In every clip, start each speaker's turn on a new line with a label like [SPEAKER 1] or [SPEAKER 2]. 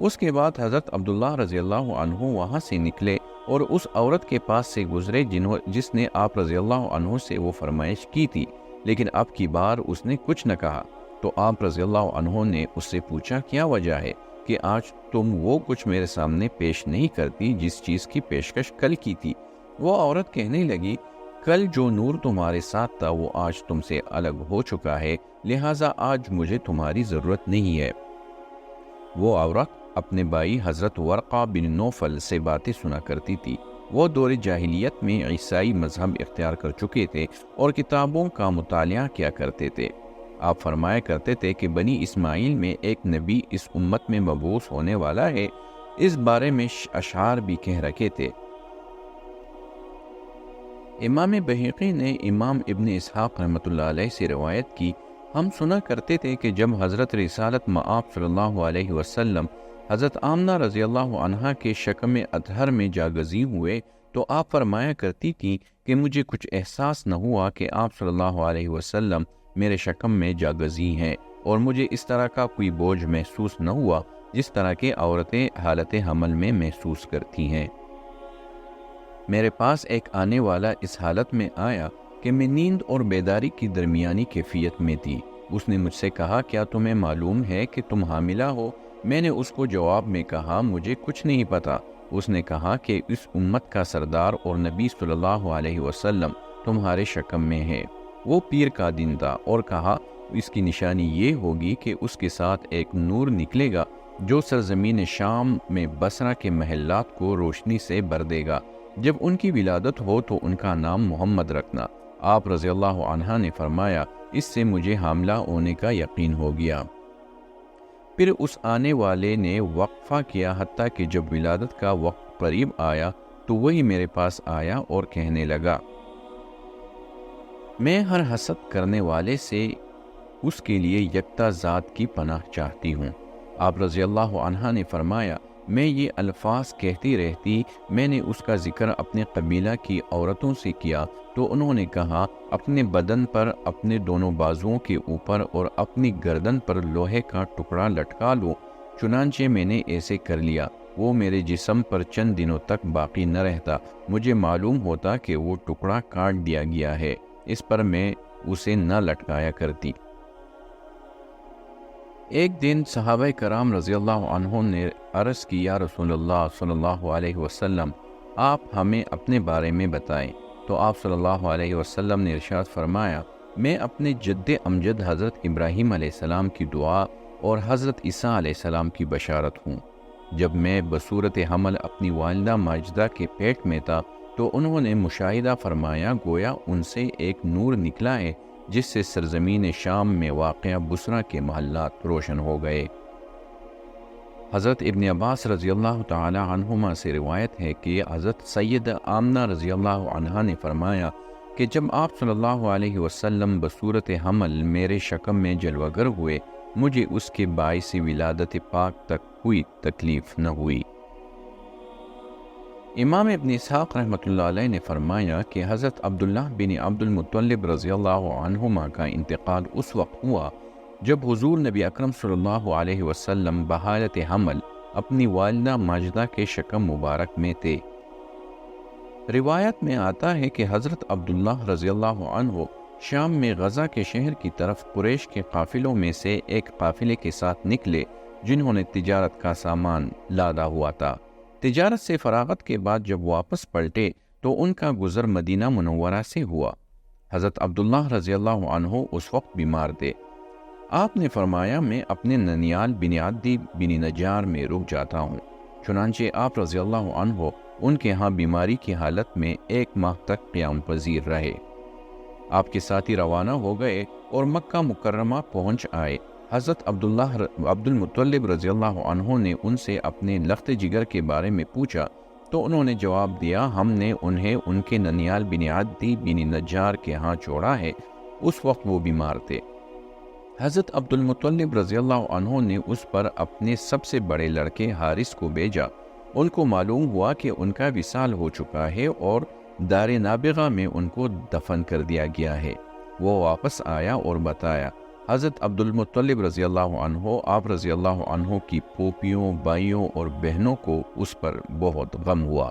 [SPEAKER 1] اس کے بعد حضرت عبداللہ رضی اللہ عنہ وہاں سے نکلے اور اس عورت کے پاس سے گزرے جس نے آپ رضی اللہ عنہ سے وہ فرمائش کی تھی، لیکن اب کی بار اس نے کچھ نہ کہا۔ تو آپ رضی اللہ عنہ نے اس سے پوچھا کیا وجہ ہے کہ آج تم وہ کچھ میرے سامنے پیش نہیں کرتی جس چیز کی پیشکش کل کی تھی؟ وہ عورت کہنے لگی، کل جو نور تمہارے ساتھ تھا وہ آج تم سے الگ ہو چکا ہے، لہٰذا آج مجھے تمہاری ضرورت نہیں ہے۔ وہ عورت اپنے بھائی حضرت ورقہ بن نوفل سے باتیں سنا کرتی تھی۔ وہ دور جاہلیت میں عیسائی مذہب اختیار کر چکے تھے اور کتابوں کا مطالعہ کیا کرتے تھے۔ آپ فرمایا کرتے تھے کہ بنی اسماعیل میں ایک نبی اس امت میں مبعوث ہونے والا ہے، اس بارے میں اشعار بھی کہہ رکھے تھے۔ امام بہقی نے امام ابن اسحاق رحمۃ اللہ علیہ سے روایت کی، ہم سنا کرتے تھے کہ جب حضرت رسالت مآب صلی اللہ علیہ وسلم حضرت آمنہ رضی اللہ عنہا کے شکم اطہر میں جاگزی ہوئے تو آپ فرمایا کرتی تھی کہ مجھے کچھ احساس نہ ہوا کہ آپ صلی اللہ علیہ وسلم میرے شکم میں جاگزی ہیں، اور مجھے اس طرح کا کوئی بوجھ محسوس نہ ہوا جس طرح کے عورتیں حالت حمل میں محسوس کرتی ہیں۔ میرے پاس ایک آنے والا اس حالت میں آیا کہ میں نیند اور بیداری کی درمیانی کیفیت میں تھی۔ اس نے مجھ سے کہا، کیا تمہیں معلوم ہے کہ تم حاملہ ہو؟ میں نے اس کو جواب میں کہا، مجھے کچھ نہیں پتا۔ اس نے کہا کہ اس امت کا سردار اور نبی صلی اللہ علیہ وسلم تمہارے شکم میں ہے۔ وہ پیر کا دن تھا اور کہا، اس کی نشانی یہ ہوگی کہ اس کے ساتھ ایک نور نکلے گا جو سرزمین شام میں بصرہ کے محلات کو روشنی سے بھر دے گا۔ جب ان کی ولادت ہو تو ان کا نام محمد رکھنا۔ آپ رضی اللہ عنہ نے فرمایا، اس سے مجھے حاملہ ہونے کا یقین ہو گیا۔ پھر اس آنے والے نے وقفہ کیا حتیٰ کہ جب ولادت کا وقت قریب آیا تو وہی میرے پاس آیا اور کہنے لگا، میں ہر حسد کرنے والے سے اس کے لیے یکتا ذات کی پناہ چاہتی ہوں۔ آپ رضی اللہ عنہ نے فرمایا، میں یہ الفاظ کہتی رہتی۔ میں نے اس کا ذکر اپنے قبیلہ کی عورتوں سے کیا تو انہوں نے کہا، اپنے بدن پر اپنے دونوں بازوؤں کے اوپر اور اپنی گردن پر لوہے کا ٹکڑا لٹکا لو۔ چنانچہ میں نے ایسے کر لیا۔ وہ میرے جسم پر چند دنوں تک باقی نہ رہتا۔ مجھے معلوم ہوتا کہ وہ ٹکڑا کاٹ دیا گیا ہے، اس پر میں اسے نہ لٹکایا کرتی۔ ایک دن صحابہ کرام رضی اللہ عنہم نے عرض کی، یا رسول اللہ صلی اللہ علیہ وسلم، آپ ہمیں اپنے بارے میں بتائیں۔ تو آپ صلی اللہ علیہ وسلم نے ارشاد فرمایا، میں اپنے جد امجد حضرت ابراہیم علیہ السلام کی دعا اور حضرت عیسیٰ علیہ السلام کی بشارت ہوں۔ جب میں بصورت حمل اپنی والدہ ماجدہ کے پیٹ میں تھا تو انہوں نے مشاہدہ فرمایا، گویا ان سے ایک نور نکلا ہے جس سے سرزمین شام میں واقع بصرہ کے محلات روشن ہو گئے۔ حضرت ابن عباس رضی اللہ تعالی عنہما سے روایت ہے کہ حضرت سید آمنہ رضی اللہ عنہا نے فرمایا کہ جب آپ صلی اللہ علیہ وسلم بصورت حمل میرے شکم میں جلوہ گر ہوئے، مجھے اس کے باعث ولادت پاک تک کوئی تکلیف نہ ہوئی۔ امام ابن اسحاق رحمۃ اللہ علیہ نے فرمایا کہ حضرت عبداللہ بن عبد المطلب رضی اللہ عنہما کا انتقال اس وقت ہوا جب حضور نبی اکرم صلی اللہ علیہ وسلم بحالت حمل اپنی والدہ ماجدہ کے شکم مبارک میں تھے۔ روایت میں آتا ہے کہ حضرت عبداللہ رضی اللہ عنہ شام میں غزہ کے شہر کی طرف قریش کے قافلوں میں سے ایک قافلے کے ساتھ نکلے جنہوں نے تجارت کا سامان لادا ہوا تھا۔ تجارت سے فراغت کے بعد جب واپس پلٹے تو ان کا گزر مدینہ منورہ سے ہوا۔ حضرت عبداللہ رضی اللہ عنہ اس وقت بیمار تھے۔ آپ نے فرمایا، میں اپنے ننیال بن عدی بن نجار میں رک جاتا ہوں۔ چنانچہ آپ رضی اللہ عنہ ان کے ہاں بیماری کی حالت میں 1 ماہ تک قیام پذیر رہے۔ آپ کے ساتھی روانہ ہو گئے اور مکہ مکرمہ پہنچ آئے۔ حضرت عبد المطلب رضی اللہ عنہ نے ان سے اپنے لخت جگر کے بارے میں پوچھا تو انہوں نے جواب دیا، ہم نے انہیں ان کے ننیال بن عدی بن نجار کے ہاں چھوڑا ہے، اس وقت وہ بیمار تھے۔ حضرت عبد المطلب رضی اللہ عنہ نے اس پر اپنے سب سے بڑے لڑکے حارث کو بھیجا۔ ان کو معلوم ہوا کہ ان کا وصال ہو چکا ہے اور دار نابغہ میں ان کو دفن کر دیا گیا ہے۔ وہ واپس آیا اور بتایا، حضرت عبد المطلب رضی اللہ عنہ آپ رضی اللہ عنہ کی پھوپھیوں، بھائیوں اور بہنوں کو اس پر بہت غم ہوا۔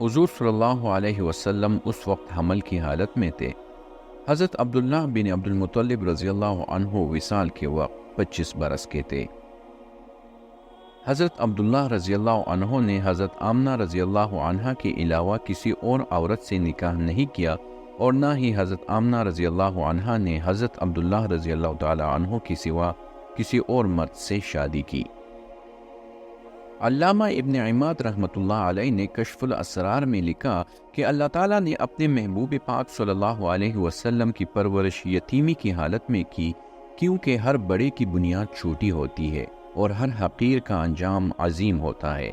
[SPEAKER 1] حضور صلی اللہ علیہ وسلم اس وقت حمل کی حالت میں تھے۔ حضرت عبداللہ بن عبد المطلب رضی اللہ عنہ وصال کے وقت 25 برس کے تھے۔ حضرت عبداللہ رضی اللہ عنہ نے حضرت آمنہ رضی اللہ عنہ کے علاوہ کسی اور عورت سے نکاح نہیں کیا، اور نہ ہی حضرت آمنہ رضی اللہ عنہ نے حضرت عبداللہ رضی اللہ تعالی عنہ کی سوا کسی اور مرد سے شادی کی۔ علامہ ابن عماد رحمۃ اللہ علیہ نے کشف الاسرار میں لکھا کہ اللہ تعالیٰ نے اپنے محبوب پاک صلی اللہ علیہ وسلم کی پرورش یتیمی کی حالت میں کی، کیونکہ ہر بڑے کی بنیاد چھوٹی ہوتی ہے اور ہر حقیر کا انجام عظیم ہوتا ہے۔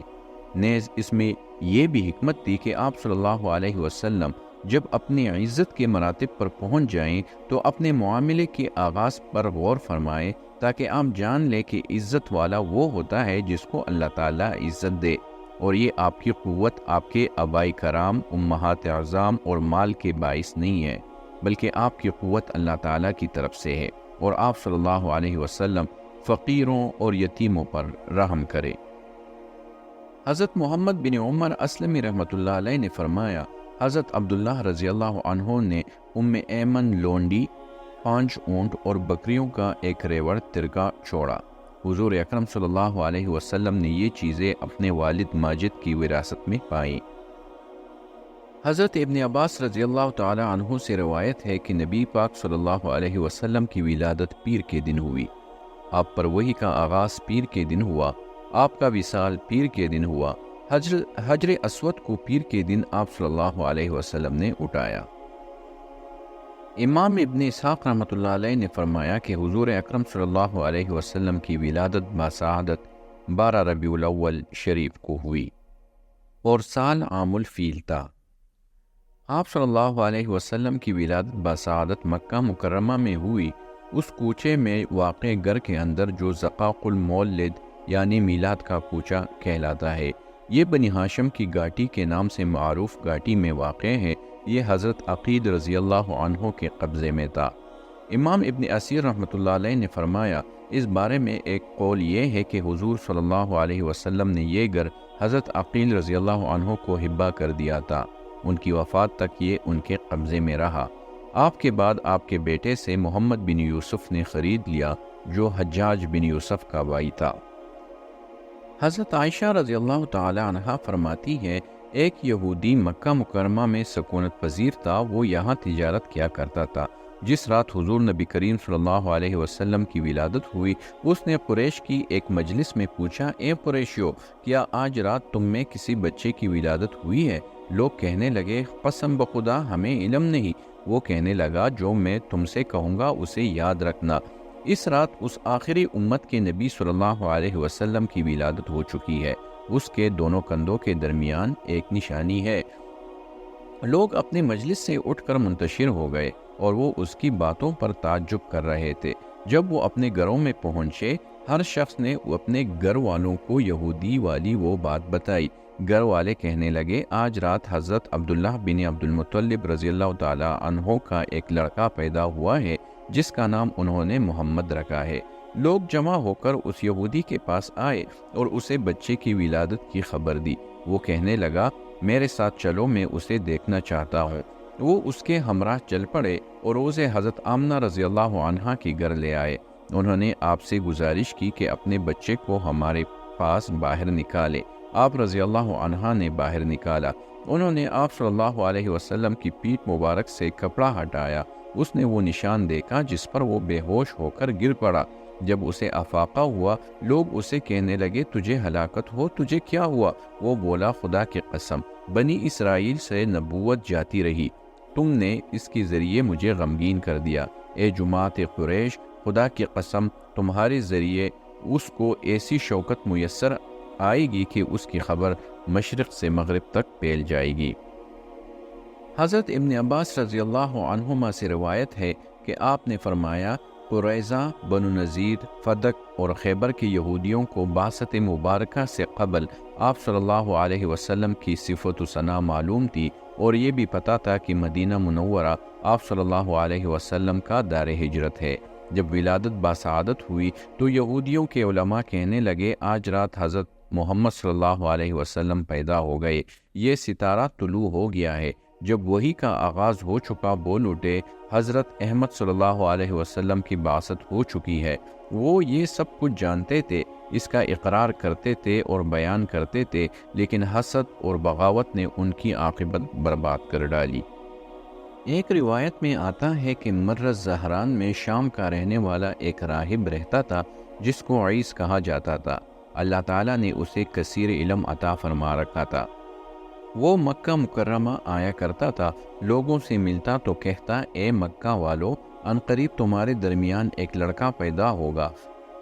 [SPEAKER 1] نیز اس میں یہ بھی حکمت تھی کہ آپ صلی اللہ علیہ وسلم جب اپنی عزت کے مراتب پر پہنچ جائیں تو اپنے معاملے کے آغاز پر غور فرمائیں، تاکہ آپ جان لیں کہ عزت والا وہ ہوتا ہے جس کو اللہ تعالیٰ عزت دے، اور یہ آپ کی قوت آپ کے آبائی کرام، امہات اعظام اور مال کے باعث نہیں ہے، بلکہ آپ کی قوت اللہ تعالیٰ کی طرف سے ہے، اور آپ صلی اللہ علیہ وسلم فقیروں اور یتیموں پر رحم کرے۔ حضرت محمد بن عمر اسلمی رحمۃ اللہ علیہ نے فرمایا، حضرت عبداللہ رضی اللہ عنہ نے ایمن لونڈی، 5 اونٹ اور بکریوں کا ایک ریوڑ ترکا چھوڑا۔ حضور اکرم صلی اللہ علیہ وسلم نے یہ چیزیں اپنے والد ماجد کی وراثت میں پائیں۔ حضرت ابن عباس رضی اللہ تعالی عنہ سے روایت ہے کہ نبی پاک صلی اللہ علیہ وسلم کی ولادت پیر کے دن ہوئی، آپ پر وحی کا آغاز پیر کے دن ہوا، آپ کا وصال پیر کے دن ہوا، حجر اسود کو پیر کے دن آپ صلی اللہ علیہ وسلم نے اٹھایا۔ امام ابن اسحاق رحمۃ اللہ علیہ نے فرمایا کہ حضور اکرم صلی اللہ علیہ وسلم کی ولادت باسعادت 12 ربیع الاول شریف کو ہوئی اور سال عام الفیل تھا۔ آپ صلی اللہ علیہ وسلم کی ولادت باسعادت مکہ مکرمہ میں ہوئی، اس کوچے میں واقع گھر کے اندر جو زقاق المولد یعنی میلاد کا کوچہ کہلاتا ہے۔ یہ بنی ہاشم کی گھاٹی کے نام سے معروف گھاٹی میں واقع ہے۔ یہ حضرت عقید رضی اللہ عنہ کے قبضے میں تھا۔ امام ابن اسیر رحمۃ اللہ علیہ نے فرمایا، اس بارے میں ایک قول یہ ہے کہ حضور صلی اللہ علیہ وسلم نے یہ گھر حضرت عقیل رضی اللہ عنہ کو ہبہ کر دیا تھا، ان کی وفات تک یہ ان کے قبضے میں رہا۔ آپ کے بعد آپ کے بیٹے سے محمد بن یوسف نے خرید لیا، جو حجاج بن یوسف کا بھائی تھا۔ حضرت عائشہ رضی اللہ تعالی عنہا فرماتی ہے، ایک یہودی مکہ مکرمہ میں سکونت پذیر تھا، وہ یہاں تجارت کیا کرتا تھا۔ جس رات حضور نبی کریم صلی اللہ علیہ وسلم کی ولادت ہوئی، اس نے قریش کی ایک مجلس میں پوچھا، اے قریشیو، کیا آج رات تم میں کسی بچے کی ولادت ہوئی ہے؟ لوگ کہنے لگے، قسم بخدا ہمیں علم نہیں۔ وہ کہنے لگا، جو میں تم سے کہوں گا اسے یاد رکھنا۔ اس رات اس آخری امت کے نبی صلی اللہ علیہ وسلم کی ولادت ہو چکی ہے، اس کے دونوں کندھوں کے درمیان ایک نشانی ہے۔ لوگ اپنے مجلس سے اٹھ کر منتشر ہو گئے اور وہ اس کی باتوں پر تعجب کر رہے تھے۔ جب وہ اپنے گھروں میں پہنچے، ہر شخص نے اپنے گھر والوں کو یہودی والی وہ بات بتائی۔ گھر والے کہنے لگے، آج رات حضرت عبداللہ بن عبد المطلب رضی اللہ تعالی عنہ کا ایک لڑکا پیدا ہوا ہے، جس کا نام انہوں نے محمد رکھا ہے۔ لوگ جمع ہو کر اس یہودی کے پاس آئے اور اسے بچے کی ولادت کی خبر دی۔ وہ کہنے لگا، میرے ساتھ چلو، میں اسے دیکھنا چاہتا ہوں۔ وہ اس کے ہمراہ چل پڑے اور اسے حضرت آمنہ رضی اللہ عنہا کی گھر لے آئے۔ انہوں نے آپ سے گزارش کی کہ اپنے بچے کو ہمارے پاس باہر نکالے۔ آپ رضی اللہ عنہا نے باہر نکالا۔ انہوں نے آپ صلی اللہ علیہ وسلم کی پیٹھ مبارک سے کپڑا ہٹایا۔ اس نے وہ نشان دیکھا جس پر وہ بے ہوش ہو کر گر پڑا۔ جب اسے افاقہ ہوا، لوگ اسے کہنے لگے، تجھے ہلاکت ہو، تجھے کیا ہوا؟ وہ بولا، خدا کی قسم، بنی اسرائیل سے نبوت جاتی رہی، تم نے اس کے ذریعے مجھے غمگین کر دیا۔ اے جماعت قریش، خدا کی قسم، تمہارے ذریعے اس کو ایسی شوکت میسر آئے گی کہ اس کی خبر مشرق سے مغرب تک پھیل جائے گی۔ حضرت ابن عباس رضی اللہ عنہما سے روایت ہے کہ آپ نے فرمایا، قریظہ، بنو نذیر، فدق اور خیبر کے یہودیوں کو بعثت مبارکہ سے قبل آپ صلی اللہ علیہ وسلم کی صفت و ثنا معلوم تھی، اور یہ بھی پتہ تھا کہ مدینہ منورہ آپ صلی اللہ علیہ وسلم کا دار ہجرت ہے۔ جب ولادت باسعادت ہوئی تو یہودیوں کے علماء کہنے لگے آج رات حضرت محمد صلی اللہ علیہ وسلم پیدا ہو گئے، یہ ستارہ طلوع ہو گیا ہے۔ جب وحی کا آغاز ہو چکا بول اٹھے حضرت احمد صلی اللہ علیہ وسلم کی بعثت ہو چکی ہے۔ وہ یہ سب کچھ جانتے تھے، اس کا اقرار کرتے تھے اور بیان کرتے تھے، لیکن حسد اور بغاوت نے ان کی عاقبت برباد کر ڈالی۔ ایک روایت میں آتا ہے کہ مر زہران میں شام کا رہنے والا ایک راہب رہتا تھا جس کو عیس کہا جاتا تھا۔ اللہ تعالیٰ نے اسے کثیر علم عطا فرما رکھا تھا۔ وہ مکہ مکرمہ آیا کرتا تھا، لوگوں سے ملتا تو کہتا اے مکہ والو، عنقریب تمہارے درمیان ایک لڑکا پیدا ہوگا،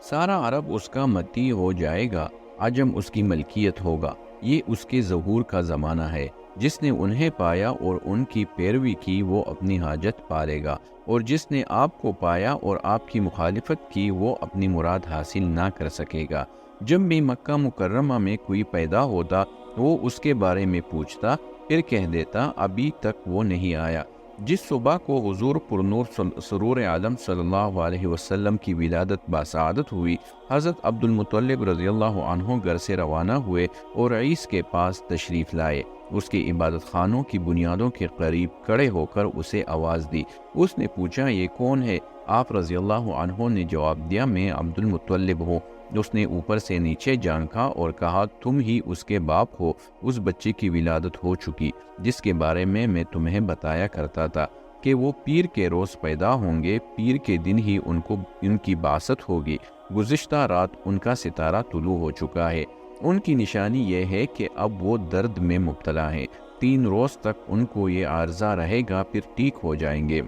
[SPEAKER 1] سارا عرب اس کا متی ہو جائے گا، عجم اس کی ملکیت ہوگا، یہ اس کے ظہور کا زمانہ ہے۔ جس نے انہیں پایا اور ان کی پیروی کی وہ اپنی حاجت پالے گا، اور جس نے آپ کو پایا اور آپ کی مخالفت کی وہ اپنی مراد حاصل نہ کر سکے گا۔ جب بھی مکہ مکرمہ میں کوئی پیدا ہوتا وہ اس کے بارے میں پوچھتا، پھر کہہ دیتا ابھی تک وہ نہیں آیا۔ جس صبح کو حضور پرنور سرور عالم صلی اللہ علیہ وسلم کی ولادت باسعادت ہوئی، حضرت عبد المطلب رضی اللہ عنہ گھر سے روانہ ہوئے اور عیس کے پاس تشریف لائے۔ اس کے عبادت خانوں کی بنیادوں کے قریب کھڑے ہو کر اسے آواز دی۔ اس نے پوچھا یہ کون ہے؟ آپ رضی اللہ عنہ نے جواب دیا میں عبد المطلب ہوں۔ اس نے اوپر سے نیچے جھانکا اور کہا تم ہی اس کے باپ ہو، اس بچے کی ولادت ہو چکی جس کے بارے میں تمہیں بتایا کرتا تھا کہ وہ پیر کے روز پیدا ہوں گے، پیر کے دن ہی ان کی بعثت ہوگی۔ گزشتہ رات ان کا ستارہ طلوع ہو چکا ہے۔ ان کی نشانی یہ ہے کہ اب وہ درد میں مبتلا ہیں، 3 روز تک ان کو یہ عارضہ رہے گا، پھر ٹھیک ہو جائیں گے۔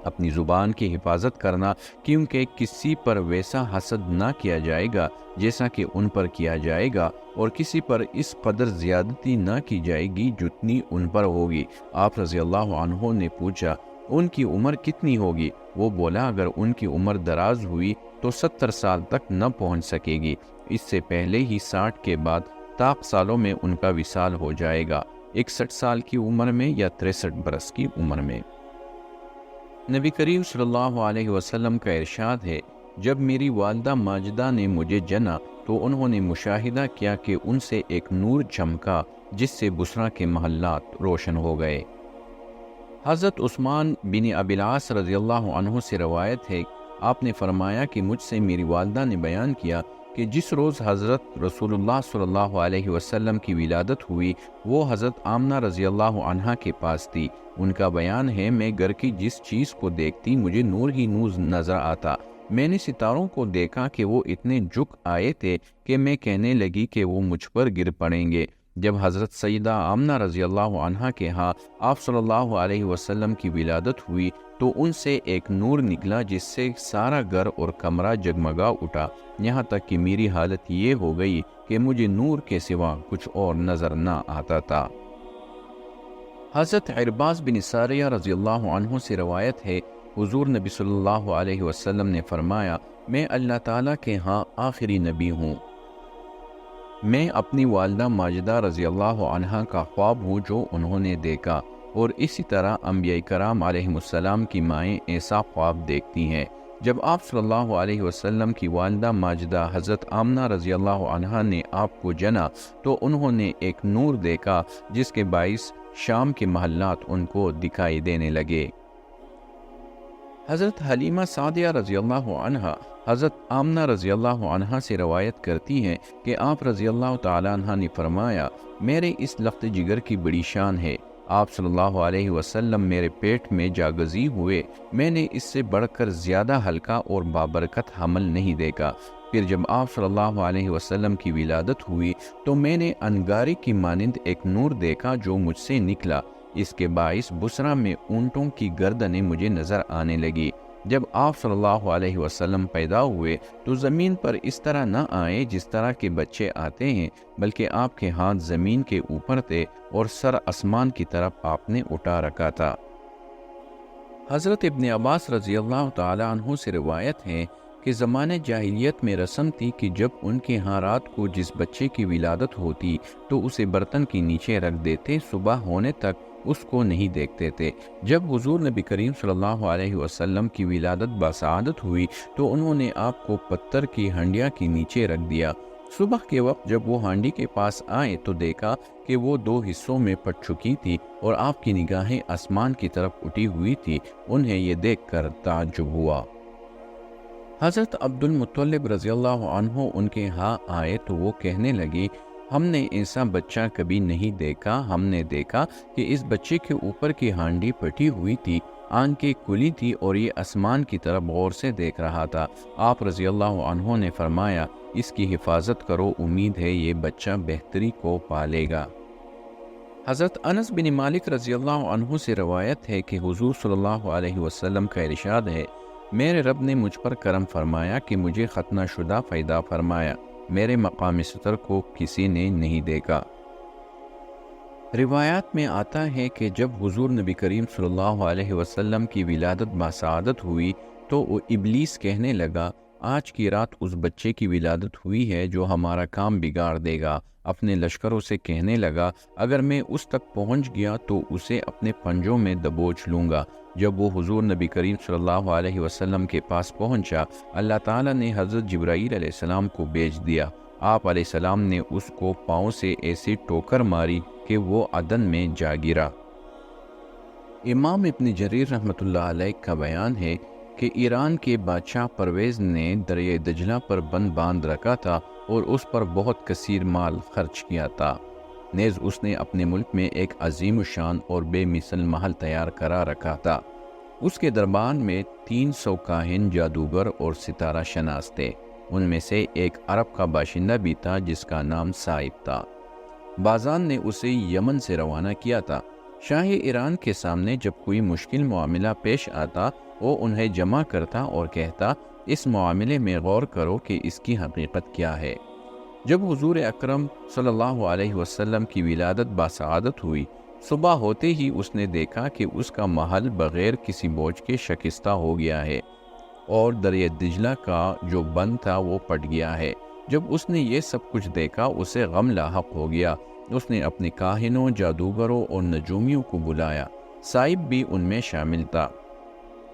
[SPEAKER 1] اپنی زبان کی حفاظت کرنا، کیونکہ کسی پر ویسا حسد نہ کیا جائے گا جیسا کہ ان پر کیا جائے گا، اور کسی پر اس قدر زیادتی نہ کی جائے گی جتنی ان پر ہوگی۔ آپ رضی اللہ عنہ نے پوچھا ان کی عمر کتنی ہوگی؟ وہ بولا اگر ان کی عمر دراز ہوئی تو 70 سال تک نہ پہنچ سکے گی، اس سے پہلے ہی 60 کے بعد طاق سالوں میں ان کا وصال ہو جائے گا، 61 سال کی عمر میں یا 63 برس کی عمر میں۔ نبی کریم صلی اللہ علیہ وسلم کا ارشاد ہے جب میری والدہ ماجدہ نے مجھے جنا تو انہوں نے مشاہدہ کیا کہ ان سے ایک نور چمکا جس سے بصرہ کے محلات روشن ہو گئے۔ حضرت عثمان بن ابی العاص رضی اللہ عنہ سے روایت ہے، آپ نے فرمایا کہ مجھ سے میری والدہ نے بیان کیا کہ جس روز حضرت رسول اللہ صلی اللہ علیہ وسلم کی ولادت ہوئی وہ حضرت آمنہ رضی اللہ عنہا کے پاس تھی۔ ان کا بیان ہے میں گھر کی جس چیز کو دیکھتی مجھے نور ہی نور نظر آتا۔ میں نے ستاروں کو دیکھا کہ وہ اتنے جھک آئے تھے کہ میں کہنے لگی کہ وہ مجھ پر گر پڑیں گے۔ جب حضرت سیدہ آمنہ رضی اللہ عنہا کے ہاں آپ صلی اللہ علیہ وسلم کی ولادت ہوئی تو ان سے ایک نور نکلا جس سے سارا گھر اور کمرہ جگمگا اٹھا، یہاں تک کہ میری حالت یہ ہو گئی کہ مجھے نور کے سوا کچھ اور نظر نہ آتا تھا۔ حضرت عرباض بن ساریہ رضی اللہ عنہ سے روایت ہے حضور نبی صلی اللہ علیہ وسلم نے فرمایا میں اللہ تعالیٰ کے ہاں آخری نبی ہوں۔ میں اپنی والدہ ماجدہ رضی اللہ عنہا کا خواب ہوں جو انہوں نے دیکھا، اور اسی طرح انبیاء کرام علیہ السلام کی مائیں ایسا خواب دیکھتی ہیں۔ جب آپ صلی اللہ علیہ وسلم کی والدہ ماجدہ حضرت آمنہ رضی اللہ عنہا نے آپ کو جنا تو انہوں نے ایک نور دیکھا جس کے باعث شام کے محلات ان کو دکھائی دینے لگے۔ حضرت حلیمہ سعدیہ رضی اللہ عنہا حضرت آمنہ رضی اللہ عنہا سے روایت کرتی ہیں کہ آپ رضی اللہ تعالیٰ عنہ نے فرمایا میرے اس لخت جگر کی بڑی شان ہے، آپ صلی اللہ علیہ وسلم میرے پیٹ میں جاگزی ہوئے، میں نے اس سے بڑھ کر زیادہ ہلکا اور بابرکت حمل نہیں دیکھا۔ پھر جب آپ صلی اللہ علیہ وسلم کی ولادت ہوئی تو میں نے انگارے کی مانند ایک نور دیکھا جو مجھ سے نکلا، اس کے باعث بصرہ میں اونٹوں کی گردنیں مجھے نظر آنے لگی۔ جب آپ صلی اللہ علیہ وسلم پیدا ہوئے تو زمین پر اس طرح نہ آئے جس طرح کے بچے آتے ہیں، بلکہ آپ کے ہاتھ زمین کے اوپر تھے اور سر آسمان کی طرف آپ نے اٹھا رکھا تھا۔ حضرت ابن عباس رضی اللہ تعالی عنہ سے روایت ہے کہ زمانے جاہلیت میں رسم تھی کہ جب ان کے ہاں رات کو جس بچے کی ولادت ہوتی تو اسے برتن کے نیچے رکھ دیتے، صبح ہونے تک اس کو نہیں دیکھتے تھے۔ جب حضور نبی کریم صلی اللہ علیہ وسلم کی ولادت بسعادت ہوئی تو انہوں نے آپ کو پتھر کی ہنڈیا کے نیچے رکھ دیا۔ صبح کے وقت جب وہ ہانڈی کے پاس آئے تو دیکھا کہ وہ 2 حصوں میں پٹ چکی تھی اور آپ کی نگاہیں آسمان کی طرف اٹھی ہوئی تھی۔ انہیں یہ دیکھ کر تعجب ہوا۔ حضرت عبد المطلب رضی اللہ عنہ ان کے ہاں آئے تو وہ کہنے لگے، ہم نے ایسا بچہ کبھی نہیں دیکھا۔ ہم نے دیکھا کہ اس بچے کے اوپر کی ہانڈی پٹی ہوئی تھی، آنکھیں کھلی تھی اور یہ آسمان کی طرف غور سے دیکھ رہا تھا۔ آپ رضی اللہ عنہ نے فرمایا، اس کی حفاظت کرو، امید ہے یہ بچہ بہتری کو پالے گا۔ حضرت انس بن مالک رضی اللہ عنہ سے روایت ہے کہ حضور صلی اللہ علیہ وسلم کا ارشاد ہے، میرے رب نے مجھ پر کرم فرمایا کہ مجھے ختنہ شدہ پیدا فرمایا، میرے مقام ستر کو کسی نے نہیں دیکھا۔ روایات میں آتا ہے کہ جب حضور نبی کریم صلی اللہ علیہ وسلم کی ولادت بسعادت ہوئی تو ابلیس کہنے لگا، آج کی رات اس بچے کی ولادت ہوئی ہے جو ہمارا کام بگاڑ دے گا۔ اپنے لشکروں سے کہنے لگا، اگر میں اس تک پہنچ گیا تو اسے اپنے پنجوں میں دبوچ لوں گا۔ جب وہ حضور نبی کریم صلی اللہ علیہ وسلم کے پاس پہنچا، اللہ تعالیٰ نے حضرت جبرائیل علیہ السلام کو بھیج دیا۔ آپ علیہ السلام نے اس کو پاؤں سے ایسی ٹوکر ماری کہ وہ عدن میں جا گرا۔ امام ابن جریر رحمۃ اللہ علیہ کا بیان ہے کہ ایران کے بادشاہ پرویز نے دریائے دجلہ پر بند باندھ رکھا تھا اور اس پر بہت کثیر مال خرچ کیا تھا۔ نیز اس نے اپنے ملک میں ایک عظیم الشان اور بے مثل محل تیار کرا رکھا تھا۔ اس کے دربار میں 300 کاہن، جادوگر اور ستارہ شناس تھے۔ ان میں سے ایک عرب کا باشندہ بھی تھا جس کا نام صائب تھا۔ بازان نے اسے یمن سے روانہ کیا تھا۔ شاہ ایران کے سامنے جب کوئی مشکل معاملہ پیش آتا وہ انہیں جمع کرتا اور کہتا، اس معاملے میں غور کرو کہ اس کی حقیقت کیا ہے۔ جب حضور اکرم صلی اللہ علیہ وسلم کی ولادت بسعادت ہوئی، صبح ہوتے ہی اس نے دیکھا کہ اس کا محل بغیر کسی بوجھ کے شکستہ ہو گیا ہے اور دریائے دجلہ کا جو بند تھا وہ پٹ گیا ہے۔ جب اس نے یہ سب کچھ دیکھا اسے غم لاحق ہو گیا۔ اس نے اپنے کاہنوں، جادوگروں اور نجومیوں کو بلایا، صائب بھی ان میں شامل تھا۔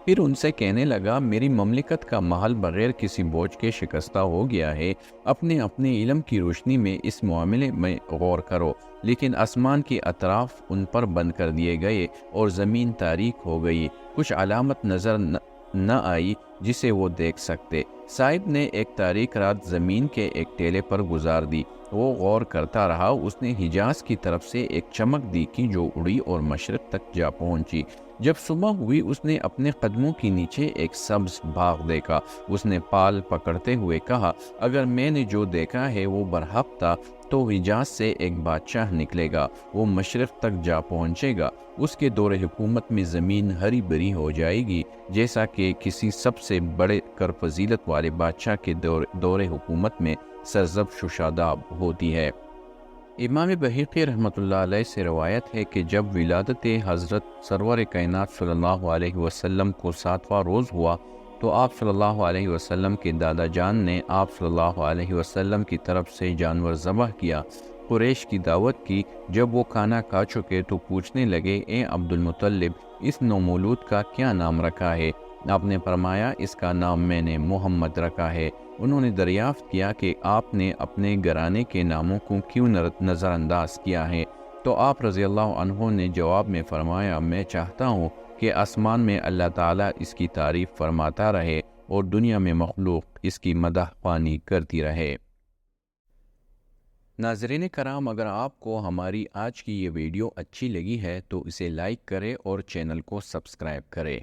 [SPEAKER 1] پھر ان سے کہنے لگا، میری مملکت کا محل بغیر کسی بوجھ کے شکستہ ہو گیا ہے، اپنے علم کی روشنی میں اس معاملے میں غور کرو۔ لیکن آسمان کی اطراف ان پر بند کر دیے گئے اور زمین تاریک ہو گئی، کچھ علامت نظر نہ آئی جسے وہ دیکھ سکتے۔ صائب نے ایک تاریک رات زمین کے ایک ٹیلے پر گزار دی۔ وہ غور کرتا رہا، اس نے حجاز کی طرف سے ایک چمک دیکھی جو اڑی اور مشرق تک جا پہنچی۔ جب صبح ہوئی اس نے اپنے قدموں کے نیچے ایک سبز باغ دیکھا۔ اس نے پال پکڑتے ہوئے کہا، اگر میں نے جو دیکھا ہے وہ برحق تھا تو حجاز سے ایک بادشاہ نکلے گا، وہ مشرق تک جا پہنچے گا، اس کے دور حکومت میں زمین ہری بھری ہو جائے گی جیسا کہ کسی سب سے بڑے کر فضیلت والے بادشاہ کے دور حکومت میں سرزب و شاداب ہوتی ہے۔ امام بہقی رحمۃ اللہ علیہ سے روایت ہے کہ جب ولادت حضرت سرور کائنات صلی اللہ علیہ وسلم کو 7واں روز ہوا تو آپ صلی اللہ علیہ وسلم کے دادا جان نے آپ صلی اللہ علیہ وسلم کی طرف سے جانور ذبح کیا، قریش کی دعوت کی۔ جب وہ کھانا کھا چکے تو پوچھنے لگے، اے عبد المطلب، اس نومولود کا کیا نام رکھا ہے؟ آپ نے فرمایا، اس کا نام میں نے محمد رکھا ہے۔ انہوں نے دریافت کیا کہ آپ نے اپنے گھرانے کے ناموں کو کیوں نظر انداز کیا ہے؟ تو آپ رضی اللہ عنہ نے جواب میں فرمایا، میں چاہتا ہوں کہ آسمان میں اللہ تعالیٰ اس کی تعریف فرماتا رہے اور دنیا میں مخلوق اس کی مدح پانی کرتی رہے۔ ناظرین کرام، اگر آپ کو ہماری آج کی یہ ویڈیو اچھی لگی ہے تو اسے لائک کریں اور چینل کو سبسکرائب کریں۔